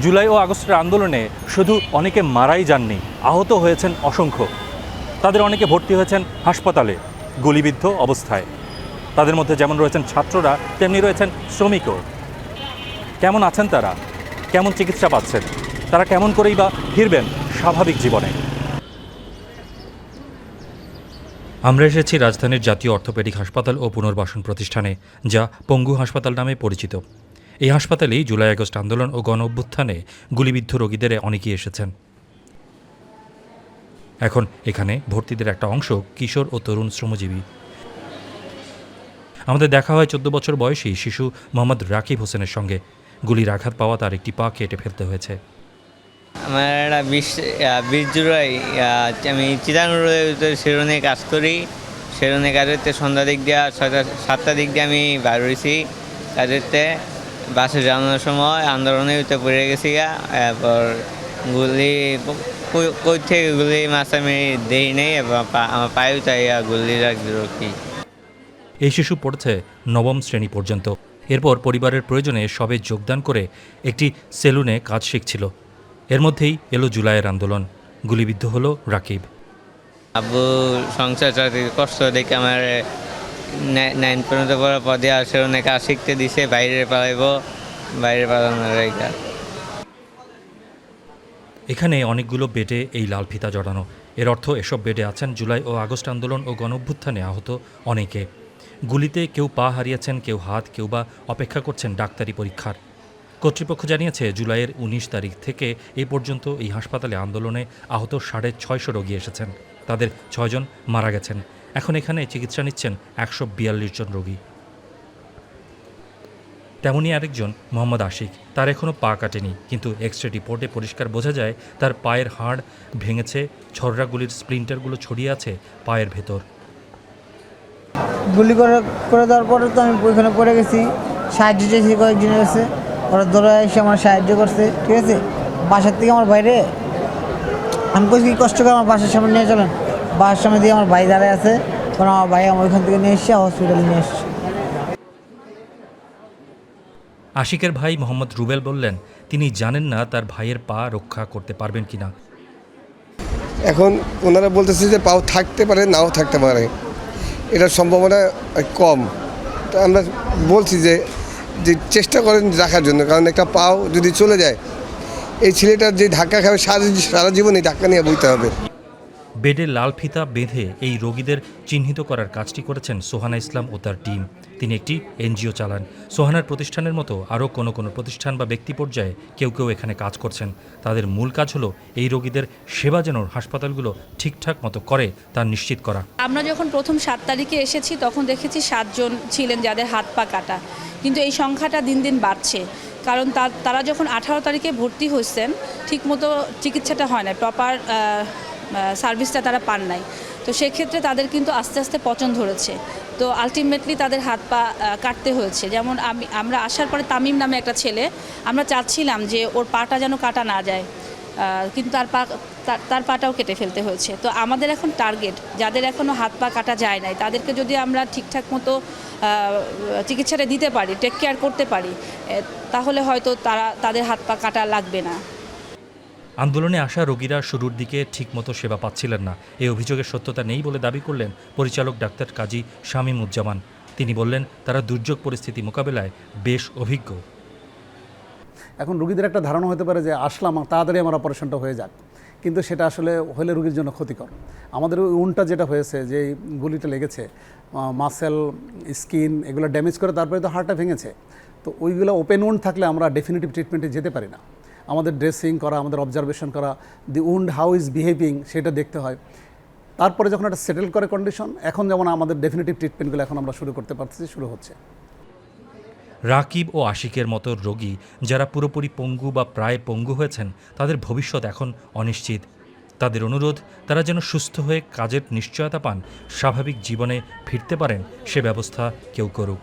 জুলাই ও আগস্টের আন্দোলনে শুধু অনেকে মারাই যাননি, আহত হয়েছেন অসংখ্য। তাদের অনেকে ভর্তি হয়েছেন হাসপাতালে গুলিবিদ্ধ অবস্থায়। তাদের মধ্যে যেমন রয়েছেন ছাত্ররা, তেমনি রয়েছেন শ্রমিকও। কেমন আছেন তারা? কেমন চিকিৎসা পাচ্ছেন? তারা কেমন করেই বা ফিরবেন স্বাভাবিক জীবনে? আমরা এসেছি রাজধানীর জাতীয় অর্থোপেডিক হাসপাতাল ও পুনর্বাসন প্রতিষ্ঠানে, যা পঙ্গু হাসপাতাল নামে পরিচিত। এই হাসপাতালেই জুলাই আগস্ট আন্দোলন ও গণ অভ্যুত্থানে গুলিবিদ্ধ রোগীদের অনেকেই এসেছেন। এখন এখানে ভর্তিদের একটা অংশ কিশোর ও তরুণ শ্রমজীবী। আমাদের দেখা হয় 14 বছর বয়সী শিশু মোহাম্মদ রাকিব হোসেনের সঙ্গে। গুলির আঘাত পাওয়া তার একটি পা কেটে ফেলতে হয়েছে। আমার একটা 20 জুলাই আমি চিটাগং সেরুনে কাজ করি। সেরুনে কাজেতে সন্ধ্যা দিক দিয়ে 6-7টা দিক দিয়ে আমি বার হয়েছি কাজেতে। বাসে যাওয়ানোর সময় আন্দোলনে পড়ে গেছি এরপর গুলি কই থেকে গুলি মাছ আমি দেই নেই, আমার পায়েও তাই গুলি রাখি। এই শিশু পড়ছে 9ম শ্রেণী পর্যন্ত। এরপর পরিবারের প্রয়োজনে সবে যোগদান করে একটি সেলুনে কাজ শিখছিল। এর মধ্যেই এলো জুলাইয়ের আন্দোলন। গুলিবিদ্ধ হলো রাকিব। আব্বু সংসার চালাতে কষ্ট দেখে আমার 9 পর্যন্ত পড়ার পদে আসে অনেক কাজ শিখতে দিছে, বাইরে পালানোর এইটা। এখানে অনেকগুলো বেডে এই লাল ফিতা জড়ানো। এর অর্থ এসব বেডে আছেন জুলাই ও আগস্ট আন্দোলন ও গণ অভ্যুত্থানে আহত অনেকে। গুলিতে কেউ পা হারিয়েছেন, কেউ হাত, কেউ বা অপেক্ষা করছেন ডাক্তারি পরীক্ষার। কর্তৃপক্ষ জানিয়েছে জুলাইয়ের 19 তারিখ থেকে এ পর্যন্ত এই হাসপাতালে আন্দোলনে আহত 650 রোগী এসেছেন। তাদের 6 জন মারা গেছেন। এখন এখানে চিকিৎসা নিচ্ছেন 142 জন রোগী। তেমনই আরেকজন মোহাম্মদ আশিক। তার এখনও পা কাটেনি, কিন্তু এক্স-রে রিপোর্টে পরিষ্কার বোঝা যায় তার পায়ের হাড় ভেঙেছে, ছররাগুলির স্প্লিন্টারগুলো ছড়িয়ে আছে পায়ের ভেতর। গুলি করে দেওয়ার পরে তো আমি ওইখানে পড়ে গেছি, সাহায্য চেয়েছি কয়েকজনের কাছে, ওরা ধরে এসে আমার সাহায্য করছে, ঠিক আছে। বাসার থেকে আমার বাইরে আমি কইছি কি কষ্ট করে আমার বাসার সামনে নিয়ে চলেন। বাসার সামনে দিয়ে আমার ভাই দাঁড়ায় আছে, কারণ আমার ভাই আমার ওইখান থেকে নিয়ে এসছে, হসপিটালে নিয়ে এসছে। আশিকের ভাই মোহাম্মদ রুবেল বললেন, তিনি জানেন না তার ভাইয়ের পা রক্ষা করতে পারবেন কিনা। এখন ওনারা বলতেছে যে পাও থাকতে পারে, নাও থাকতে পারে, এটার সম্ভাবনা কম। তো আমরা বলছি যে চেষ্টা করেন রাখার জন্য, কারণ একটা পাও যদি চলে যায় এই ছেলেটার যে ধাক্কা খাবে সারা জীবন এই ধাক্কা নিয়ে বইতে হবে। বেডে লাল ফিতা বেঁধে এই রোগীদের চিহ্নিত করার কাজটি করেছেন সোহানা ইসলাম ও তার টিম। তিনি একটি এনজিও চালান। সোহানার প্রতিষ্ঠানের মতো আরও কোনো প্রতিষ্ঠান বা ব্যক্তি পর্যায়ে কেউ এখানে কাজ করছেন। তাদের মূল কাজ হলো এই রোগীদের সেবা যেন হাসপাতালগুলো ঠিকঠাক মতো করে তা নিশ্চিত করা। আমরা যখন প্রথম 7 তারিখে এসেছি তখন দেখেছি 7 জন ছিলেন যাদের হাত পা কাটা, কিন্তু এই সংখ্যাটা দিন দিন বাড়ছে। কারণ তারা যখন 18 তারিখে ভর্তি হয়েছেন ঠিকমতো চিকিৎসাটা হয় না, প্রপার সার্ভিসটা তারা পান নাই। তো সেক্ষেত্রে তাদের কিন্তু আস্তে আস্তে পচন ধরেছে। তো আলটিমেটলি তাদের হাত পা কাটতে হয়েছে। যেমন আমরা আসার পরে তামিম নামে একটা ছেলে, আমরা চাচ্ছিলাম যে ওর পাটা যেন কাটা না যায়, কিন্তু তার পাটাও কেটে ফেলতে হয়েছে। তো আমাদের এখন টার্গেট যাদের এখনও হাত পা কাটা যায় নাই, তাদেরকে যদি আমরা ঠিকঠাক মতো চিকিৎসাটা দিতে পারি, টেক কেয়ার করতে পারি, তাহলে হয়তো তাদের হাত পা কাটা লাগবে না। আন্দোলনে আসা রোগীরা শুরুর দিকে ঠিকমতো সেবা পাচ্ছিলেন না। এই অভিযোগের সত্যতা নেই বলে দাবি করলেন পরিচালক ডাক্তার কাজী শামীমুজ্জামান। তিনি বললেন, তারা দুর্যোগ পরিস্থিতি মোকাবেলায় বেশ অভিজ্ঞ। এখন রুগীদের একটা ধারণা হতে পারে যে আসলাম তাড়াতাড়ি আমার অপারেশনটা হয়ে যাক, কিন্তু সেটা আসলে হলে রুগীর জন্য ক্ষতিকর। আমাদের ওই উনটা যেটা হয়েছে, যে গুলিটা লেগেছে, মাসেল, স্কিন এগুলো ড্যামেজ করে, তারপরে তো হাড়টা ভেঙেছে। তো ওইগুলো ওপেন উন্ড থাকলে আমরা ডেফিনেটিভ ট্রিটমেন্টে যেতে পারি না। আমাদের ড্রেসিং করা, আমাদের অবজারভেশন করা, দি উন্ড হাউ ইজ বিহেভিং সেটা দেখতে হয়। তারপরে যখন একটা সেটেল করে কন্ডিশন, এখন যেমন আমাদের ডেফিনেটিভ ট্রিটমেন্টগুলো এখন আমরা শুরু করতে পারতেছি, শুরু হচ্ছে। রাকিব ও আশিকের মতো রোগী যারা পুরোপুরি পঙ্গু বা প্রায় পঙ্গু হয়েছেন, তাদের ভবিষ্যৎ এখন অনিশ্চিত। তাদের অনুরোধ, তারা যেন সুস্থ হয়ে কাজের নিশ্চয়তা পান, স্বাভাবিক জীবনে ফিরতে পারেন, সে ব্যবস্থা কেউ করুক।